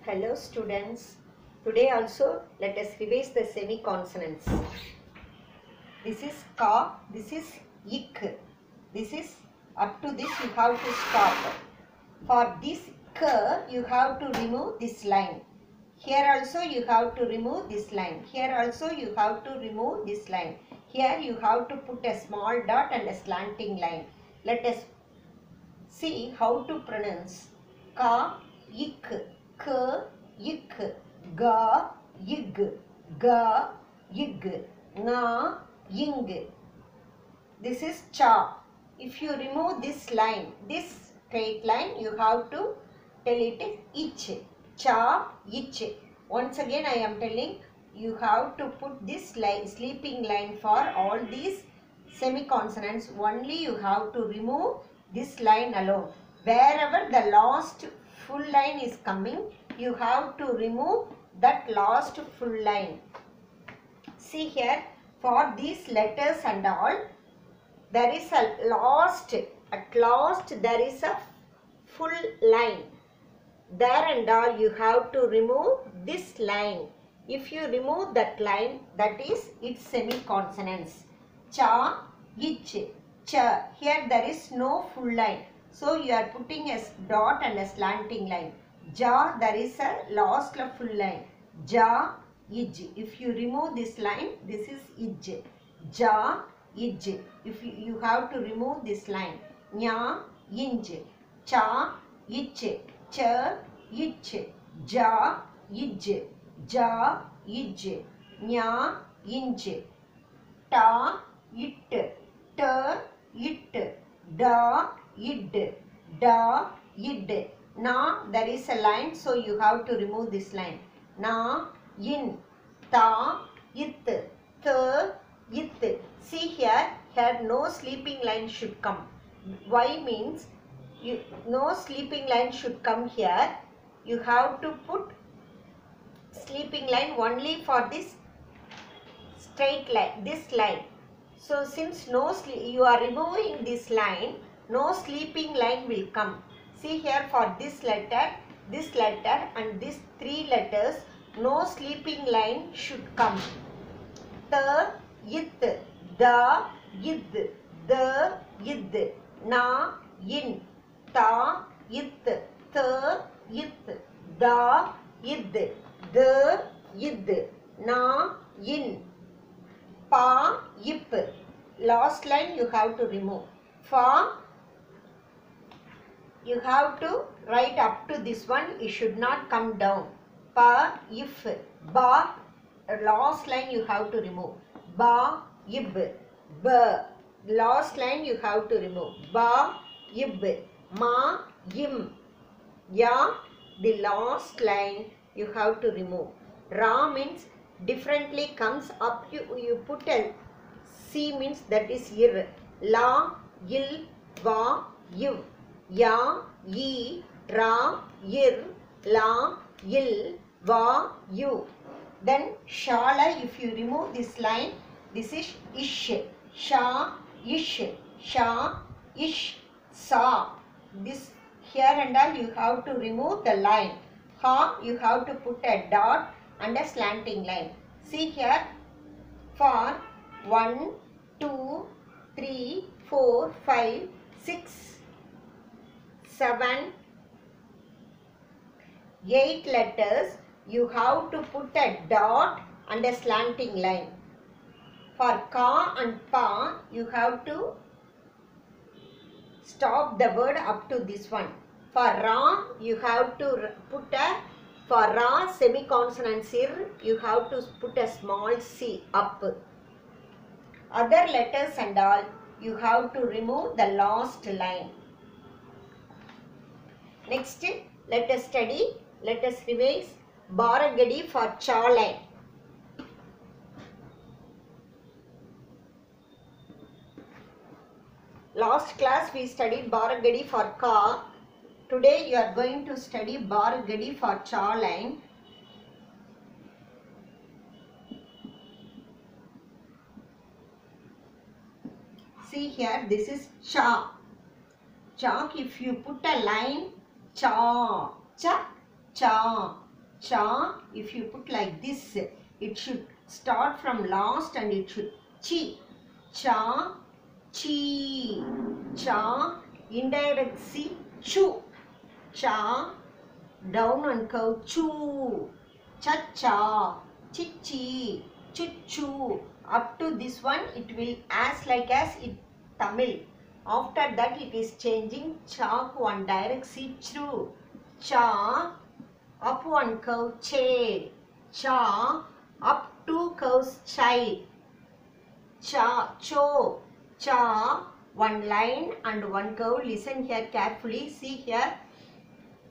Hello students, today also let us revise the semi-consonants. This is ka, this is ik, this is up to this you have to stop. For this k you have to remove this line. Here also you have to remove this line. Here also you have to remove this line. Here you have to put a small dot and a slanting line. Let us see how to pronounce ka, ik, k, ik, ga, yig, ga, yig, nga, ying. This is cha. If you remove this line, this straight line, you have to tell it is ich, cha, ich. Once again I am telling, you have to put this line, sleeping line for all these semi-consonants. Only you have to remove this line alone. Wherever the last full line is coming, you have to remove that last full line. See here, for these letters and all, there is a last, at last there is a full line. There and all you have to remove this line. If you remove that line, that is its semi-consonants. Cha, ich, cha. Here there is no full line. So you are putting a dot and a slanting line. Ja, there is a last full line. Ja, ij. If you remove this line, this is ij. Ja, ij. If you have to remove this line. Nya, inj. Cha, ich. Cha, ich. Ja, ij. Ja, ij. Nya, inj. Ta, it. Ta, it. Da, id. Da, id. Na, there is a line, so you have to remove this line. Na, in. Ta, it. Th, it. See here, no sleeping line should come. Why means, no sleeping line should come here. You have to put sleeping line only for this straight line, this line. So since you are removing this line, no sleeping line will come. See here, for this letter and these three letters, no sleeping line should come. Ta, it, da, id, the, id, na, in, ta, it, th, it, da, id, the, id, na, in, pa, ip. Last line you have to remove. Fa, you have to write up to this one, it should not come down. Pa, if. Ba, last line you have to remove. Ba, ib. Ba, last line you have to remove. Ba, ib. Ma, im. Ya, the last line you have to remove. Ra means differently comes up, you put a C means that is ir. La, il, va, yiv. Ya, ye, ra, ir, la, il, va, you. Then shala, if you remove this line, this is ish. Sha, ish. Sha, ish. Sa. This here and all you have to remove the line. Ha, you have to put a dot and a slanting line. See here, for 1, 2, 3, 4, 5, 6, 7, 8 letters, you have to put a dot and a slanting line. For ka and pa, you have to stop the word up to this one. For ra, you have to put a, for ra semi-consonant sir, you have to put a small c up. Other letters and all, you have to remove the last line. Next, let us study, let us revise Baragadi for cha line. Last class we studied Baragadi for ka. Today you are going to study Baragadi for cha line. See here, this is cha. Chalk, if you put a line, cha, cha, cha. Cha, if you put like this, it should start from last and it should chi. Cha, chi. Cha, indirect C, chu. Cha, down and curve, chu. Cha-cha, chi-chi, chu-chu. Up to this one, it will as like as it Tamil. After that, it is changing cha one direct C, chru. Cha, up one curve, che. Cha, up two curves, chai. Cha, cho. Cha, one line and one curve. Listen here carefully. See here.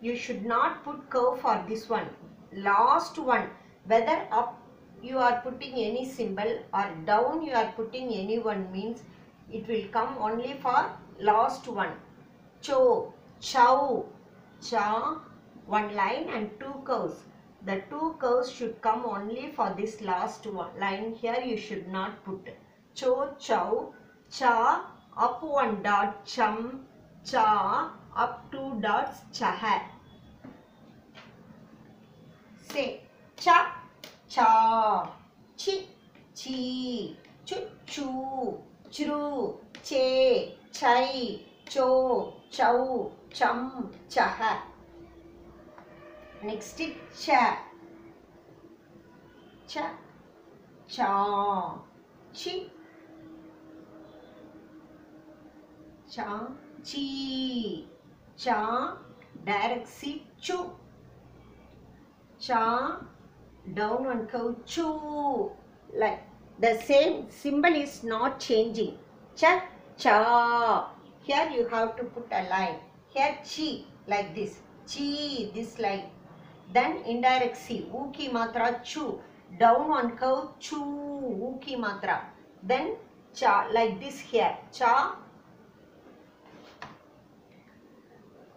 You should not put curve for this one. Last one. Whether up you are putting any symbol or down you are putting any one means it will come only for last one. Cho, chow, cha, one line and two curves. The two curves should come only for this last one line. Here you should not put. Cho, chow, cha, up one dot, chum, cha, up two dots, chaha. Say, cha, cha, chi, chi, chu, chu, chru, che, chai, cho, chow, chum, chaha. Next is cha, cha, cha, chi, cha, chi, cha, direct C, chu, cha, down one curve, chu. Like the same symbol is not changing. Cha, cha. Here you have to put a line. Here chi, like this. Chi, this line. Then indirect C, uki matra, chu. Down one curve, chu, uki matra. Then cha, like this here. Cha.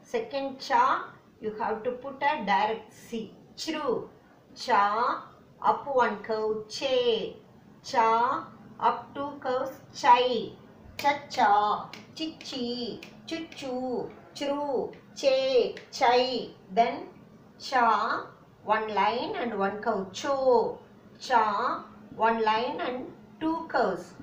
Second cha, you have to put a direct C. Chru. Cha, up one curve, che. Cha, up two curves, chai. Cha-cha, chi-chi, chu-chu, chru, che, chai. Then cha, one line and one curve, cho. Cha, one line and two curves.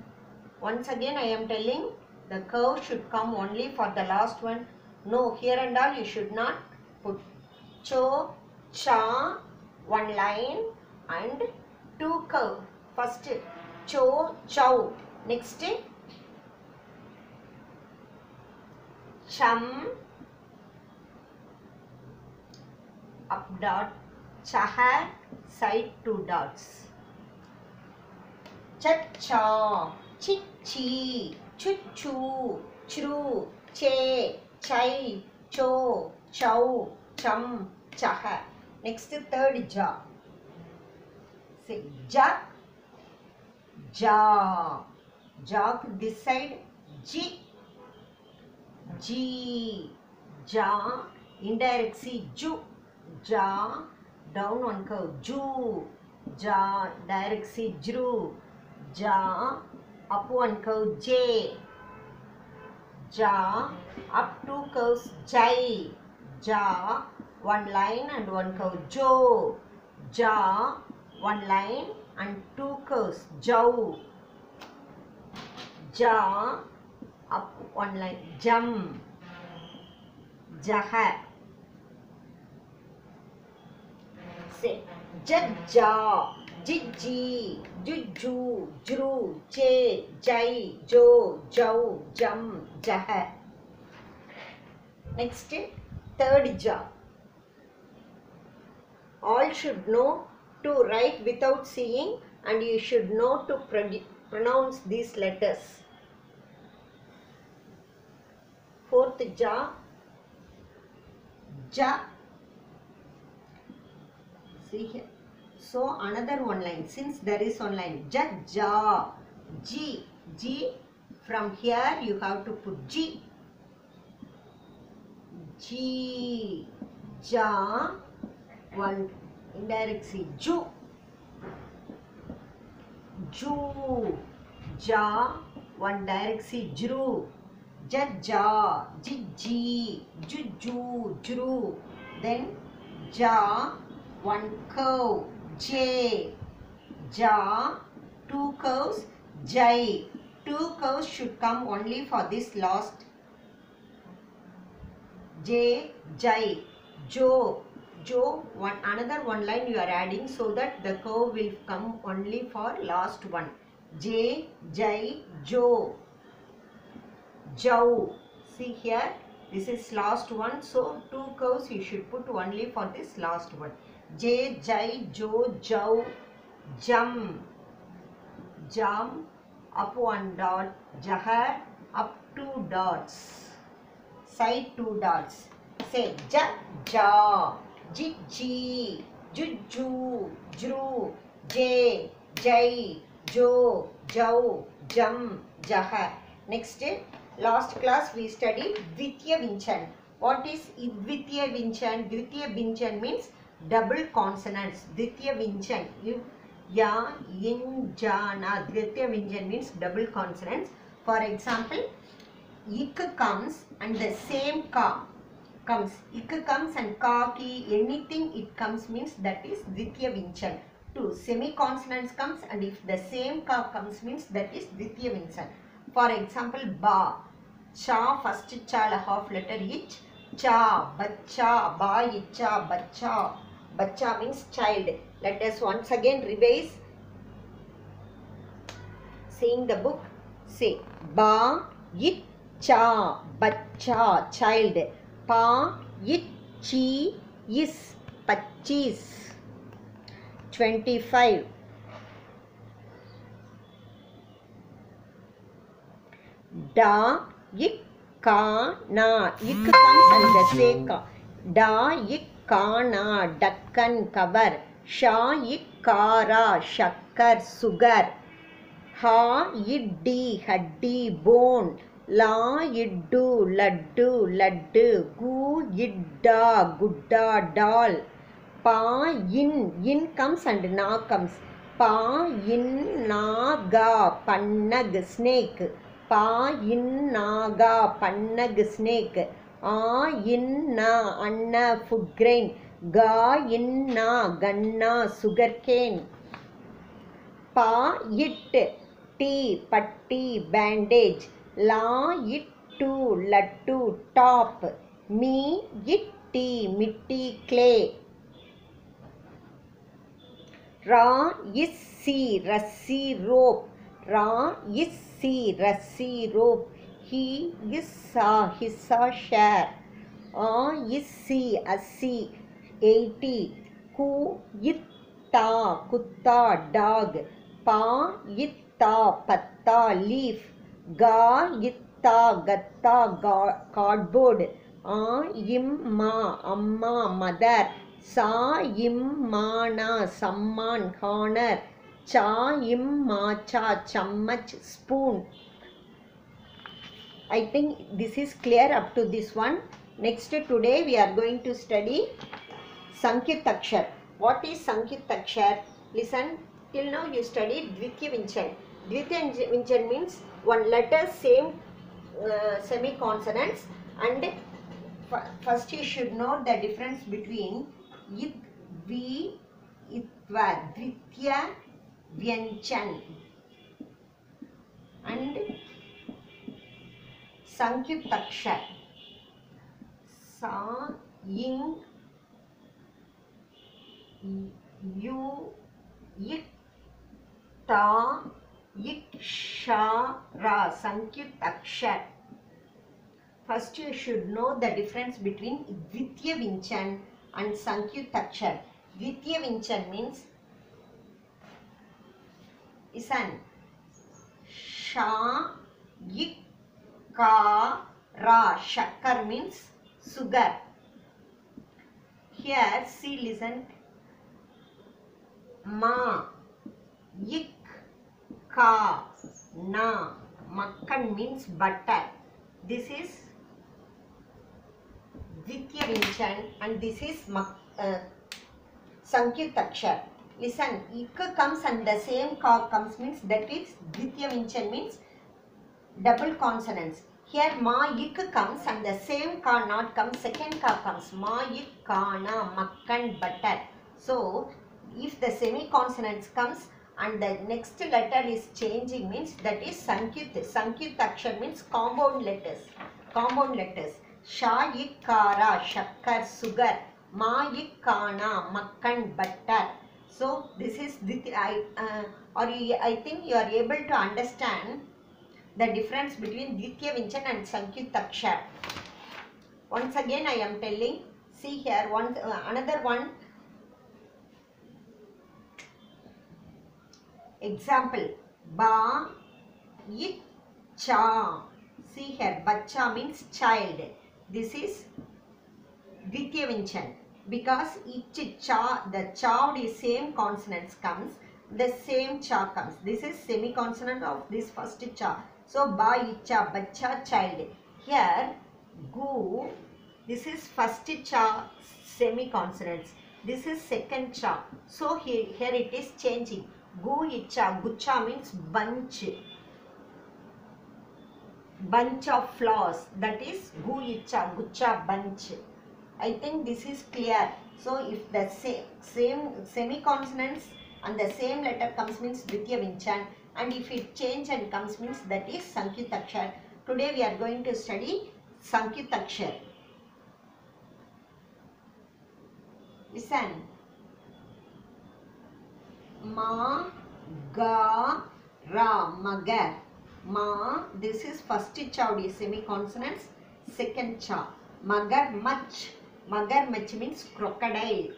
Once again I am telling, the curve should come only for the last one. No, here and all you should not put. Cho, cha, one line and two curve. First cho, chow. Next chum, up dot, chaha, side two dots. Cha-cha, chi-chi, chu-chu, chru, che, chai, cho, chow, chum, chaha. Next third ja. Say ja, ja. Ja this side, ji, ji, ja, indirect C, ju, ja, down one curve, ju, ja, direct C, jru, ja, up one curve, j, ja, up two curves, jai, ja, one line and one curve, jo, ja, one line and two curves, jau, ja, up one line, jam, jaha. Say jajja, jijji, jujju, jru, che, jai, jo, jau, jam, jaha. Next, third ja. All should know to write without seeing and you should know to pronounce these letters. Fourth ja, ja. See here. So another one line. Since there is one line, ja, ja, ji, ji. From here you have to put ji, ji, ja, one indirect C, ju, ju, ja, one direct C, jru, jajja, jijji, juju, jru. Then ja, one curve, J, ja, two curves, jai. Two curves should come only for this last J, jai, jo, jo, one another one line you are adding so that the curve will come only for last one. J, jai, jo, jau. See here, this is last one, so two curves you should put only for this last one. J, jai, jo, jau, jam, jam, up one dot, jahar, up two dots, side two dots. Say ja, ja, ji, ji, ju, ju, jru, j, jai, jo, jau, jam, jahar. Next, last class we studied Dvitiya Vinchan. What is Dvitiya Vinchan? Dvitiya Vinchan means double consonants. Dvitiya Vinchan. Ya, yin, ja, na. Dvitiya Vinchan means double consonants. For example, ik comes and the same ka comes. Ik comes and ka, ki, anything it comes means that is Dvitiya Vinchan. Two semi-consonants comes and if the same ka comes means that is Dvitiya Vinchan. For example, ba, cha, first cha, half letter each, cha, bacha, ba, icha, bacha. Bacha means child. Let us once again revise. Saying the book, say, ba, icha, bacha, child. Pa, ichi, is, pachis. 25. Da, ik, ka, na. Ik comes and the seka. Da, ik, ka, na. Dakkan, cover. Sha, ik, kara. Shakkar, sugar. Ha, iddi, haddi, bone. La, iddu, laddu, laddu. Gu, idda, gudda, doll. Pa, in comes and na comes. Pa, in, na, ga, pannag, snake. Pa, in, na, ga, pannag, snake. A, in, na, anna, food grain. Ga, in, na, ganna, sugar cane. Pa, it, tea, patti, bandage. La, it, to, lattu, top. Me, it, tea, mitti, clay. Ra, issi, rassi, rope. Ra, issi, rassi, rope. He, issa, hissa, share. A, issi, assi, 80. Ku, itta, kutta, dog. Pa, itta, patta, leaf. Ga, itta, gatta, cardboard. A, imma, amma, mother. Sa, immana, samman, corner. Cha, immacha, chammach, spoon. I think this is clear up to this one. Next, today we are going to study Sankyutakshar. What is Sankyutakshar? Listen, till now you studied Dvitiya Vinchan. Dvitiya Vinchan means one letter, same semi-consonants, and first you should know the difference between it, vi, itva, Dvitiya Vinchan and Sankyutakshar. Sa, ing, yu, ik, ta, ik, sha, ra. Sankyutakshar. First you should know the difference between Dvitiya Vinchan and Sankyutakshar. Dvitiya Vinchan means, listen, sha, ik, ka, ra. Shakkar means sugar. Here, see, listen. Ma, ik, ka, na. Makkan means butter. This is Dvitiya Vinchan and this is Sankyutakshar. Listen, ik comes and the same ka comes means that is Dvitiya Vinchan means double consonants. Here ma, ik comes and the same ka not comes, second ka comes. Ma, ik, ka, na, makkan, butter. So if the semi-consonants comes and the next letter is changing means that is Sankyut. Sankyut Akshar means compound letters. Compound letters. Sha, ik, kara, shakkar, sugar. Ma, ik, kana, makkan, butter. So this is I think you are able to understand the difference between Dvitiya Vinchan and Sankyut Akshar. Once again I am telling. See here another one. Example, ba, ich, cha. See here, bacha means child. This is Dvitiya Vinchan. Because ich, cha, the cha is same consonants comes, the same cha comes. This is semi-consonant of this first cha. So, ba, icha, bacha, child. Here, gu, this is first cha, semi-consonants. This is second cha. So, here it is changing. Gu, icha, gucha means bunch. Bunch of flowers. That is gu, icha, gucha, bunch. I think this is clear. So if the same semi-consonants and the same letter comes means Dvitiya Vinchan, and if it change and comes means that is Sankyut Akshar. Today we are going to study Sankyut Akshar. Listen. Ma, ga, ra, magar. Ma, this is first cha, semi-consonants, second cha. Magar, mach. Magar, mach means crocodile.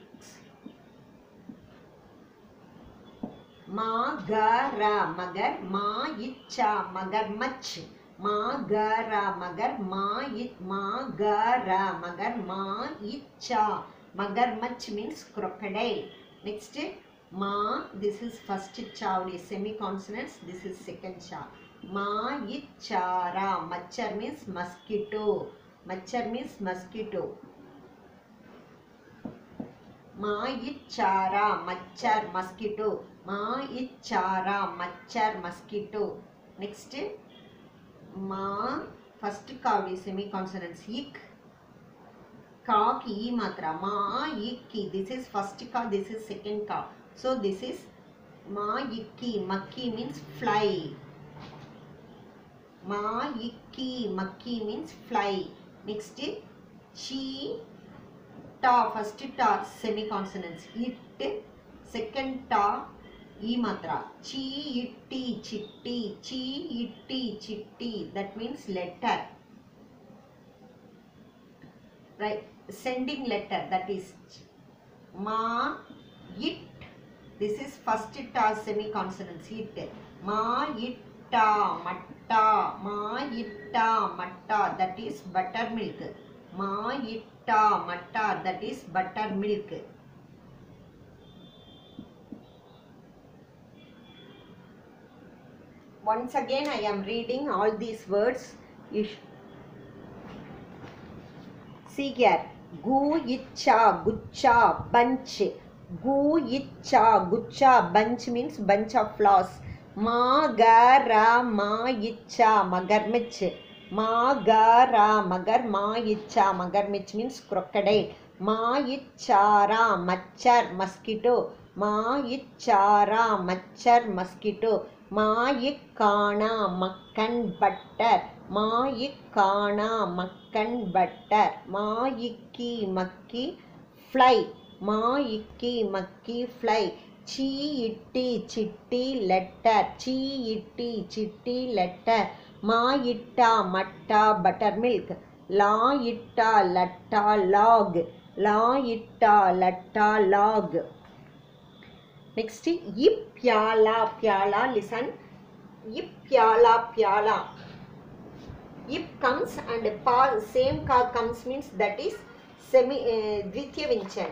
Ma, ga, ra, magar. Ma, icha, magar, mach. Ma, ga, ra, magar. Ma, ga, ra, magar. Ma, icha. Magar, mach means crocodile. Next, ma, this is first cha, semi-consonants. This is second cha. Ma, icha, ra. Machar means mosquito. Machar means mosquito. Ma, ichara, machar, mosquito. Ma, ichara, machar, mosquito. Next, ma, first ka semi-consonants. Ik, ka, ki, matra. Ma, ikki. This is first ka, this is second ka. So, this is ma, ikki. Makki means fly. Ma, ikki. Makki means fly. Next, chi, ta, first ta, semi-consonants. It, second ta, e matra. Chi, itti, chitti. Chi, itti, chitti. That means letter. Right. Sending letter. That is ma, it. This is first ta, semi-consonants. It. Ma, itta, matta. Ma, itta, matta. That is buttermilk. Ma, itta, matta. That is buttermilk. Once again I am reading all these words. See here. Gu, icha, gucha, bunch. Gu, icha, gucha, bunch means bunch of flowers. Ma, ga, ra, ma, icha, magarmich. Ma, ga, ra, magar, ma, icha, magarmich means crocodile. Ma, ichara, machar, mosquito. Ma, ichara, machar, mosquito. Ma, ikkana, makkan, butter. Ma, ikkana, makkan, butter. Ma, ikki, makki, fly. Ma, ikki, makki, fly. Chi, itti, chitti, letter. Chi, itti, chitti, letter. Ma, itta, matta, buttermilk. La, itta, latta, log. La, itta, latta, log. Next, ip, pyala, pyala. Listen. Ip, pyala, pyala. Ip comes and pa, same ka comes means that is Dvitiya Vinchan.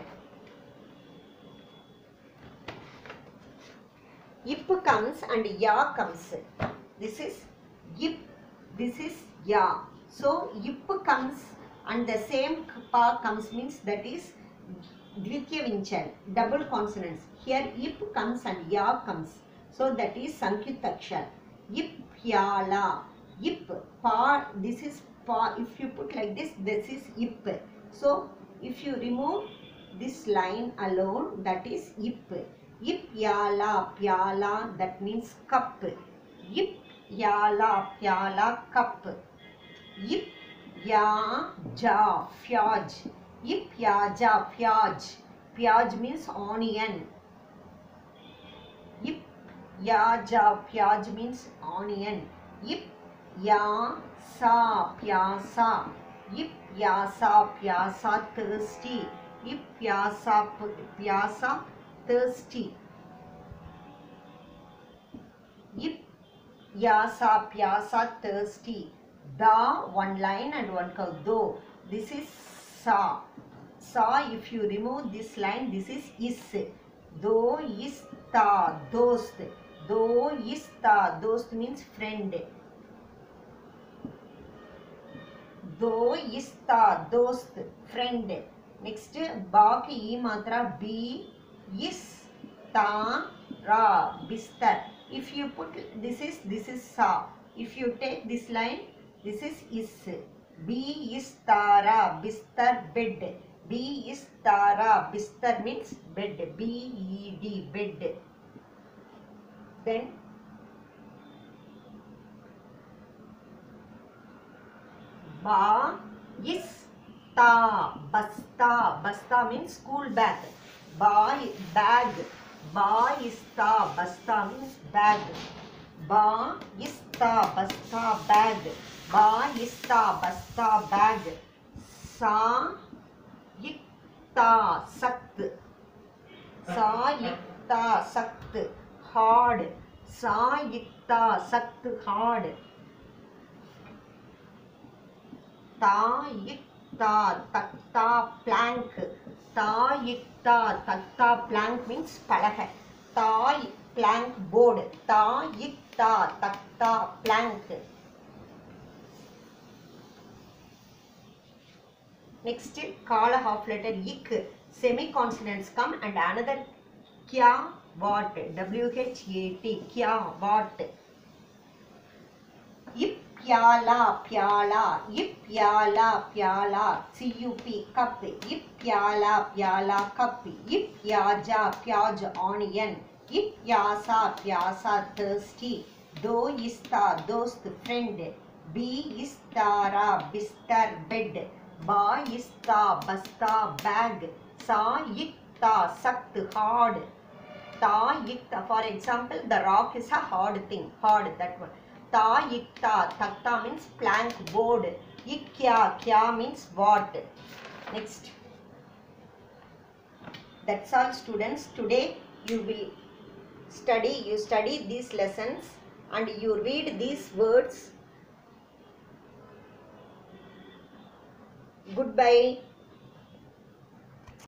Ip comes and ya comes. This is ip, this is ya. So, ip comes and the same pa comes means that is Dvitiya Vinchan, double consonants. Here ip comes and ya comes. So, that is Sankyut Akshar. Ip, pyala. Ip, pa, this is pa. If you put like this, this is ip. So, if you remove this line alone, that is ip. Ip yala pyala, that means cup. Ip yala pyala, cup. Ip ya ja pyaj. Ip ya ja pyaj. Pyaj means onion. Ip ya ja pyaj means onion. Ip ya sa pyasa. Ip ya sa pyasa, thirsty. Ip ya sa pyasa, thirsty. Ip ya sa pyasa, thirsty. Da, one line and one curve. Do, this is sa. Sa, if you remove this line, this is is. Do is ta, dost. Do is ta, dost means friend. Do is ta, dost, friend. Next, ba ki e matra, b is ta ra, bistar. If you put this is sa. If you take this line, this is is. B is tara, bistar, bed. B is tara, bistar means bed. B-E-D, bed. Then ba is ta, basta. Basta means school bag. Ba, bag. Ba is ta, basta means bag. Ba is ta, basta, bag. Ba is ta, basta, bag. Sa ikta, sakt. Sa ikta, sakt, hard. Sa ikta, sakt, hard. Ta ikta, takta, plank. Ta ikta, takta, plank means palaga. Ta plank, board. Ta ikta, takta, plank. Next, kala half letter ik. Semi-consonants come and another kya, what. W-H-A-T, kya, what. Ip pyala, pyala. Ip pyala, pyala. C-U-P, cup. Ip pyala, pyala, cup. Ip yaja, pyaj, onion. Ip yasa, pyasa, thirsty. Do ista, dost, friend. B is tara, bistar, bed. Ba is ta, basta, bag. Sa ikta, sakt, hard. Ta ikta, for example, the rock is a hard thing. Hard, that one. Ta ikta, takta means plank, board. Ikya, kya means what. Next. That's all, students. Today you will study these lessons and you read these words. Goodbye.